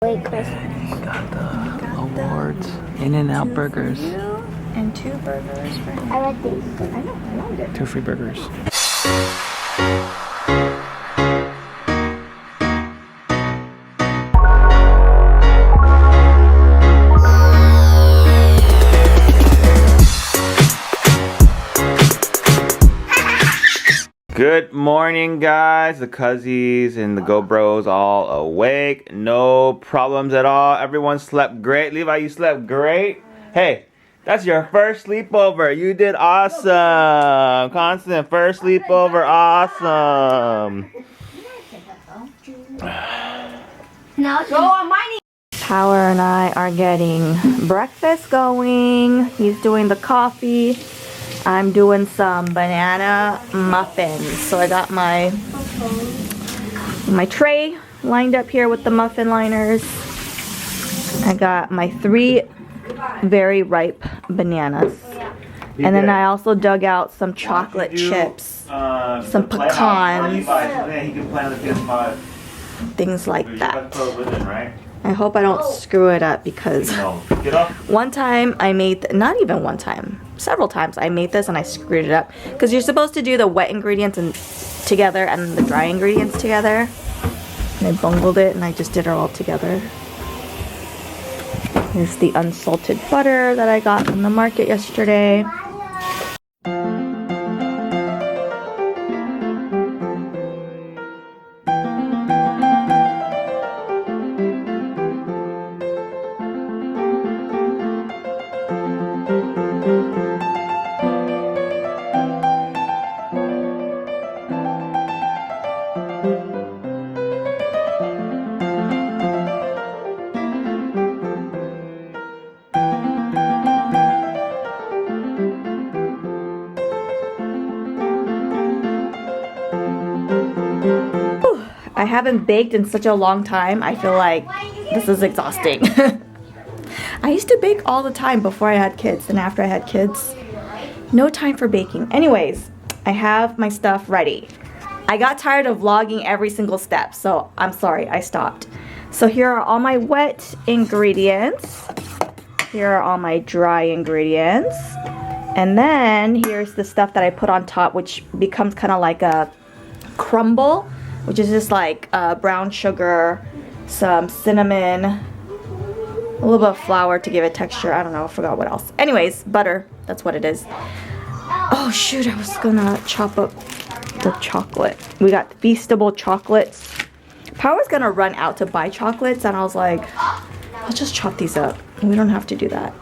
Wait, Chris. Got the awards. In-N-Out burgers. And 2 burgers for him. I like these. I know, I loved it. 2 free burgers. Good morning, guys. The Cuzzies and the GoBros all awake. No problems at all. Everyone slept great. Levi, you slept great. Hey, that's your first sleepover. You did awesome. Constant, first sleepover. Awesome. Now go on my knee. Power and I are getting breakfast going. He's doing the coffee. I'm doing some banana muffins. So I got my tray lined up here with the muffin liners. I got my 3 very ripe bananas. And then I also dug out some chocolate chips, some pecans, things like that. I hope I don't screw it up because one time I made, not even one time, several times I made this and I screwed it up. Because you're supposed to do the wet ingredients together and the dry ingredients together. And I bungled it and I just did it all together. Here's the unsalted butter that I got from the market yesterday. I haven't baked in such a long time. I feel like this is exhausting. I used to bake all the time before I had kids, and after I had kids, no time for baking. Anyways, I have my stuff ready. I got tired of vlogging every single step, so I'm sorry, I stopped. So here are all my wet ingredients. Here are all my dry ingredients. And then here's the stuff that I put on top, which becomes kind of like a crumble, which is just like brown sugar, some cinnamon, a little bit of flour to give it texture. I don't know, I forgot what else. Anyways, butter, that's what it is. Oh shoot, I was gonna chop up the chocolate. We got Feastable chocolates. Power's gonna run out to buy chocolates, and I was like, I'll just chop these up. We don't have to do that.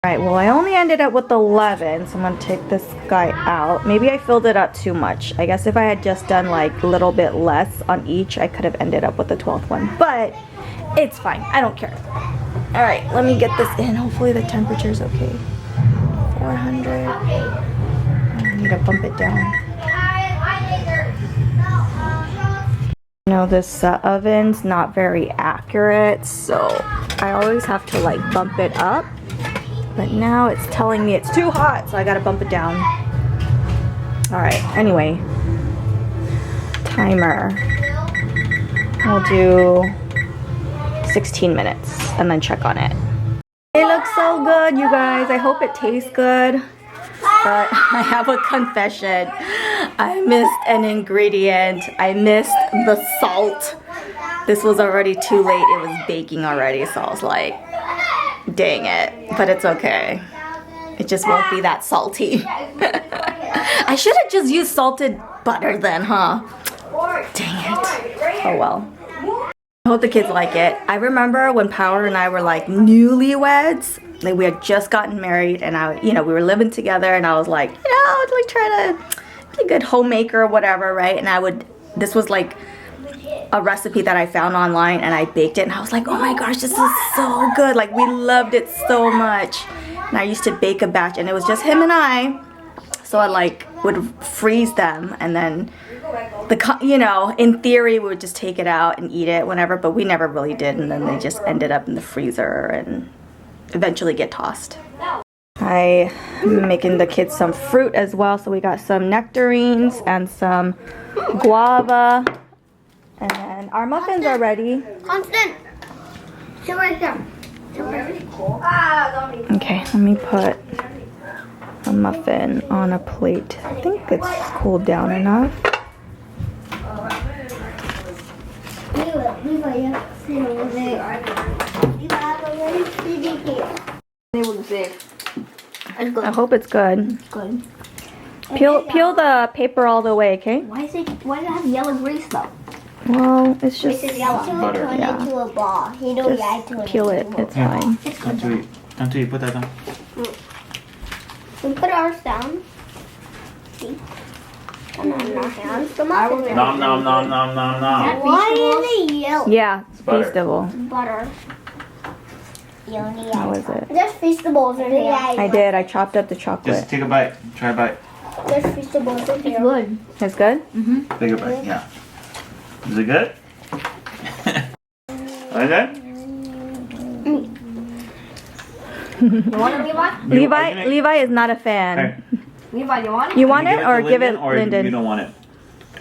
Alright, well I only ended up with 11, so I'm going to take this guy out. Maybe I filled it up too much. I guess if I had just done like a little bit less on each, I could have ended up with the 12th one. But it's fine. I don't care. Alright, let me get this in. Hopefully the temperature's okay. 400. I need to bump it down. You know, this oven's not very accurate, so I always have to like bump it up. But now it's telling me it's too hot, so I gotta bump it down. Alright, anyway. Timer. We'll do 16 minutes and then check on it. It looks so good, you guys. I hope it tastes good. But I have a confession. I missed an ingredient. I missed the salt. This was already too late. It was baking already, so I was like, dang it, but it's okay. It just won't be that salty. I should have just used salted butter then, huh? Dang it. Oh well. I hope the kids like it. I remember when Power and I were like newlyweds. Like we had just gotten married, and we were living together, and I was like, like try to be a good homemaker or whatever, right? And this was like a recipe that I found online, and I baked it, and I was like, oh my gosh, this is so good. Like we loved it so much. And I used to bake a batch, and it was just him and I, so I like would freeze them, and then in theory we would just take it out and eat it whenever, but we never really did, and then they just ended up in the freezer and eventually get tossed. I'm making the kids some fruit as well, so we got some nectarines and some guava. And our muffins are ready. Constant. Sit right here. Okay, let me put a muffin on a plate. I think it's cooled down enough. I hope it's good. Good. Peel the paper all the way, okay? Why does it have yellow grease though? Well, it's just This is yellow. Butter. Yeah. Into a ball. He don't like to just peel it. It's fine. Until you put that down. We put ours down. See? Come on, our hands. Come on. Nom nom nom nom nom nom. Why is it yellow? Yeah, it's butter. feastable. Butter. How is it? There's feastables in here. I did. I chopped up the chocolate. Just take a bite. Try a bite. There's feastables in here. It's good. It's good? Take a bite. Yeah. Is it good? Is it? You want it, Levi? Levi is not a fan. Hey, Levi, you want it? You want it to or give it Lyndon, or Lyndon? You don't want it.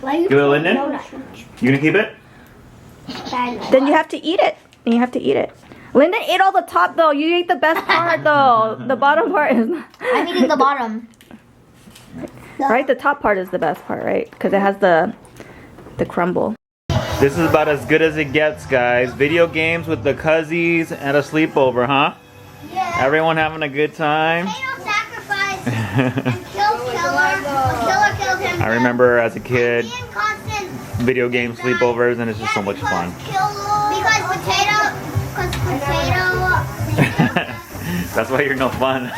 Why you Give it Lyndon? You gonna keep it? Then you have to eat it. You have to eat it. Lyndon ate all the top though. You ate the best part though. The bottom part is I'm eating the bottom. right. The top part is the best part, right? Because it has the crumble. This is about as good as it gets, guys. Video games with the cuzzies and a sleepover, huh? Yeah. Everyone having a good time? Thanos sacrificed and killed Killer. Killer killed him. I remember as a kid, Me and Constant. video game sleepovers, and it's just so much fun. Because potato. That's why you're no fun.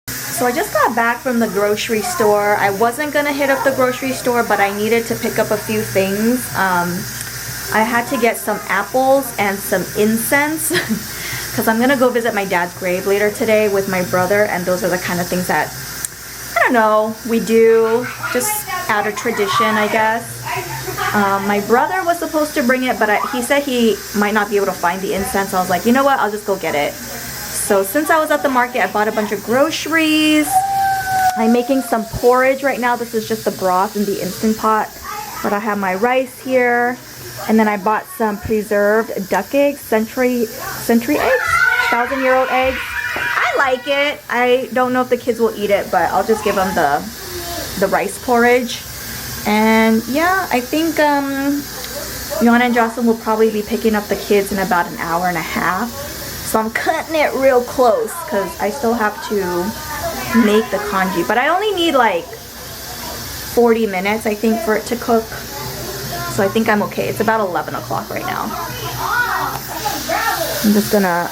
So I just got back from the grocery store. I wasn't gonna hit up the grocery store, but I needed to pick up a few things. I had to get some apples and some incense because I'm gonna go visit my dad's grave later today with my brother, and those are the kind of things that, I don't know, we do just out of tradition, I guess. My brother was supposed to bring it, but he said he might not be able to find the incense. I was like, you know what, I'll just go get it. So since I was at the market, I bought a bunch of groceries. I'm making some porridge right now. This is just the broth in the Instant Pot. But I have my rice here. And then I bought some preserved duck eggs, century eggs, 1,000-year-old eggs. I like it. I don't know if the kids will eat it, but I'll just give them the rice porridge. And yeah, I think Yana and Jocelyn will probably be picking up the kids in about an hour and a half. So I'm cutting it real close because I still have to make the congee. But I only need like 40 minutes, I think, for it to cook. So I think I'm okay. It's about 11 o'clock right now. I'm just gonna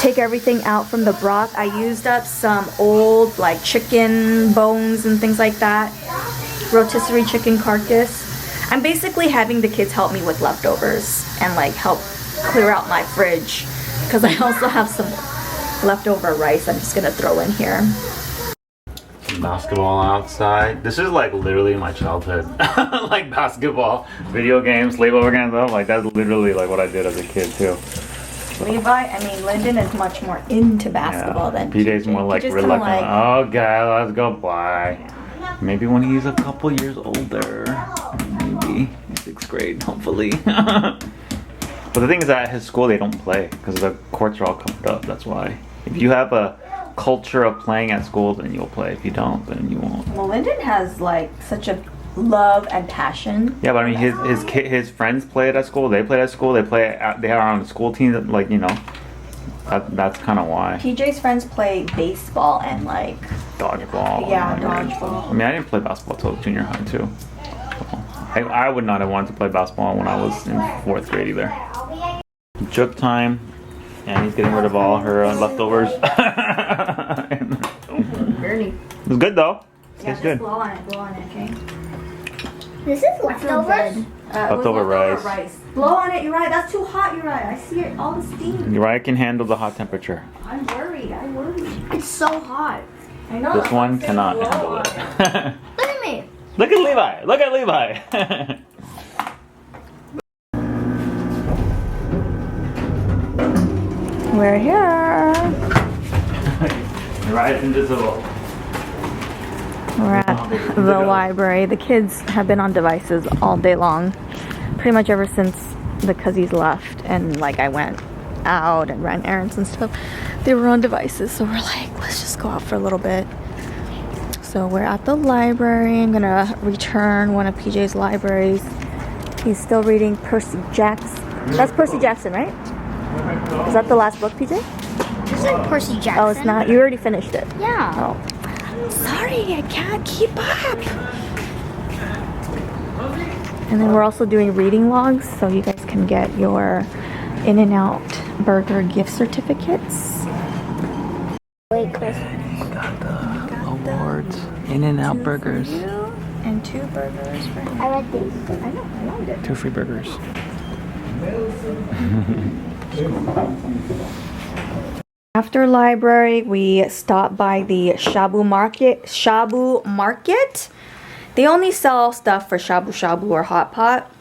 take everything out from the broth. I used up some old like chicken bones and things like that. Rotisserie chicken carcass. I'm basically having the kids help me with leftovers and like help clear out my fridge because I also have some leftover rice I'm just gonna throw in here. Basketball outside. This is like literally my childhood. Like basketball, video games, sleepover games, stuff. Like that's literally like what I did as a kid too. Lyndon is much more into basketball than PJ's more like PJ's reluctant. kinda Okay, let's go play. Maybe when he's a couple years older. Maybe 6th grade, hopefully. But the thing is that at his school they don't play because the courts are all covered up. That's why. If you have a culture of playing at school, then you'll play. If you don't, then you won't. Well, Lyndon has like such a love and passion. Yeah, but I mean, his friends play it at school. They play at school. They are on the school team. That, like, you know, that's kind of why. PJ's friends play baseball and like Dodgeball. yeah, and, dodgeball. I mean, I didn't play basketball till junior high too. So, I would not have wanted to play basketball when I was in 4th grade either. Joke time, and he's getting rid of all her leftovers. Bernie. It's good though. Yeah, It's good. blow on it, okay? This is leftovers. Leftover rice. Blow on it, Uriah. That's too hot, Uriah. I see it, all the steam. Uriah can handle the hot temperature. I'm worried. It's so hot. I know. This one cannot handle it. Look at me. Look at Levi. Look at Levi. We're here. Uriah's invisible. We're at the library. The kids have been on devices all day long, pretty much ever since the Cuzzies left, and like I went out and ran errands and stuff. They were on devices, so we're like, let's just go out for a little bit. So we're at the library. I'm gonna return one of PJ's libraries. He's still reading Percy Jackson. That's Percy Jackson, right? Is that the last book, PJ? It's like Percy Jackson. Oh, it's not. You already finished it. Yeah. Oh. Sorry, I can't keep up. And then we're also doing reading logs, so you guys can get your In-N-Out Burger gift certificates. Wait, Chris. Got the awards. In-N-Out burgers. And 2 burgers for him. I like these. I know, I loved it. 2 free burgers. After library, we stopped by the Shabu Market. Shabu Market. They only sell stuff for shabu shabu or hot pot.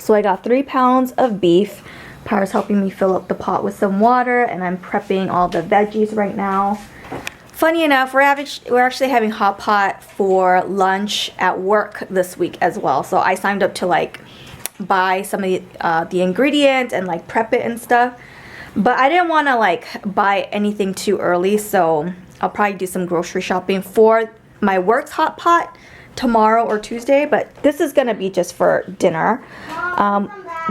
So I got 3 pounds of beef. Power's helping me fill up the pot with some water, and I'm prepping all the veggies right now. Funny enough, we're actually having hot pot for lunch at work this week as well. So I signed up to like buy some of the ingredients and like prep it and stuff. But I didn't want to like buy anything too early, so I'll probably do some grocery shopping for my work's hot pot tomorrow or Tuesday. But this is gonna be just for dinner.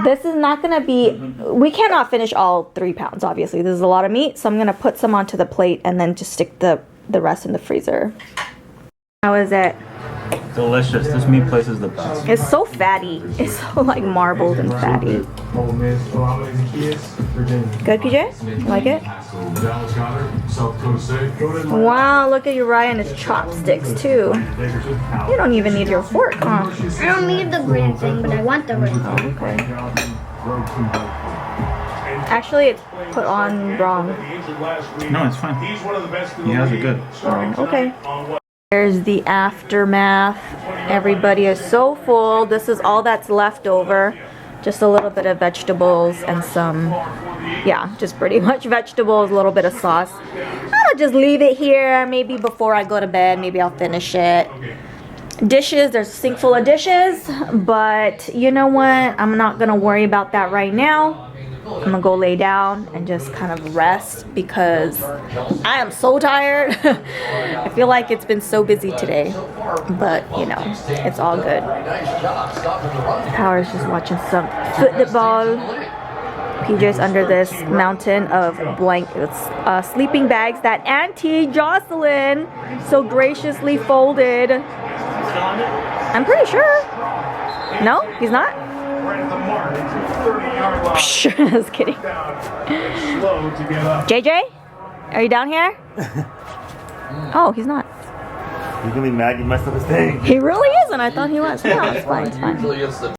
This is not gonna be, we cannot finish all 3 pounds, obviously. This is a lot of meat, so I'm gonna put some onto the plate and then just stick the rest in the freezer. How is it? Delicious. This meat place is the best. It's so fatty. It's so like marbled and fatty. Good, PJ? Like it? Wow, look at Uriah and his chopsticks too. You don't even need your fork, huh? I don't need the green thing, but I want the green thing. Okay. Actually, it's put on wrong. No, it's fine. You guys are good. Okay. There's the aftermath. Everybody is so full. This is all that's left over. Just a little bit of vegetables and some, yeah, just pretty much vegetables, a little bit of sauce. I'll just leave it here. Maybe before I go to bed, maybe I'll finish it. Dishes, there's a sink full of dishes, but you know what? I'm not gonna worry about that right now. I'm gonna go lay down and just kind of rest because I am so tired. I feel like it's been so busy today, but you know, it's all good. Power's just watching some football. PJ's under this mountain of blankets, sleeping bags that Auntie Jocelyn so graciously folded. I'm pretty sure. No, he's not? Just kidding. JJ, are you down here? Oh, he's not. He's gonna be mad you messed up his thing. He really isn't. I thought he was. No, it's fine. It's fine. Usually it's the